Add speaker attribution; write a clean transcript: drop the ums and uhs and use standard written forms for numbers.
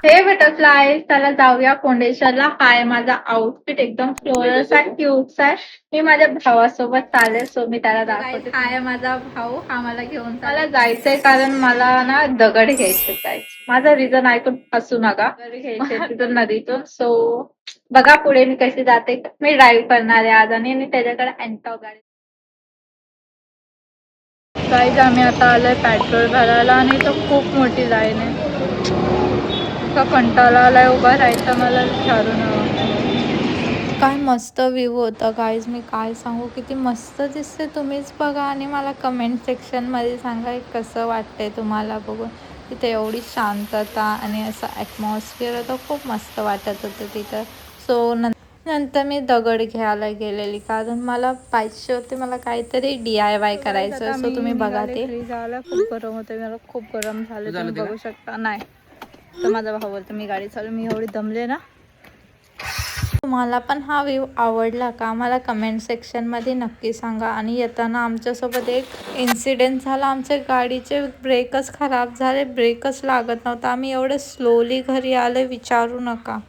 Speaker 1: हे बटरफ्लाय त्याला जाऊया फोंडेशनला. हाय माझा आउटफिट एकदम फ्लोरस आहे, क्यूट आहे. मी माझ्या भावासोबत चालेल, सो मी त्याला दाखवते. हाय माझा भाऊ, हा मला घेऊन मला जायचंय कारण मला ना दगड घ्यायचे जायचे. माझा रिझन ऐकून हसू नका. दगड घ्यायचे तिथून नदीतून. सो बघा पुढे मी कशी जाते. मी ड्राईव्ह करणार आहे आज आणि त्याच्याकडे अँटॉ गाडी. गाईज आम्ही आता आलोय पेट्रोल भरायला आणि तो खूप मोठी लाईन आहे. इतका कंटाळा आलाय उभा राहायचा, मला विचारू नका. काय मस्त व्ह्यू होता गाईज, मी काय सांगू, किती मस्त दिसते. तुम्हीच बघा आणि मला कमेंट सेक्शनमध्ये सांगा कसं वाटतंय तुम्हाला बघून. तिथे एवढी शांतता आणि असं ॲटमॉस्फिअर होतं, खूप मस्त वाटत होतं तिथं. सो नंतर मी दगड घ्यायला गेलेली कारण मला पाहिजे होते, मला काहीतरी DIY करायचं. सो तुम्ही बघा ते झालं. खूप गरम होतं, मला खूप गरम झालं, तुम्ही बघू शकता. नाही तर माझा भाऊ बोलतो मी गाडी चालू, मी एवढी दमले ना. तुम्हाला पण हा व्ह्यू आवडला का मला कमेंट सेक्शनमध्ये नक्की सांगा. आणि येताना आमच्यासोबत एक इन्सिडेंट झाला, आमच्या गाडीचे ब्रेकच खराब झाले, ब्रेकच लागत नव्हता. आम्ही एवढे स्लोली घरी आले, विचारू नका.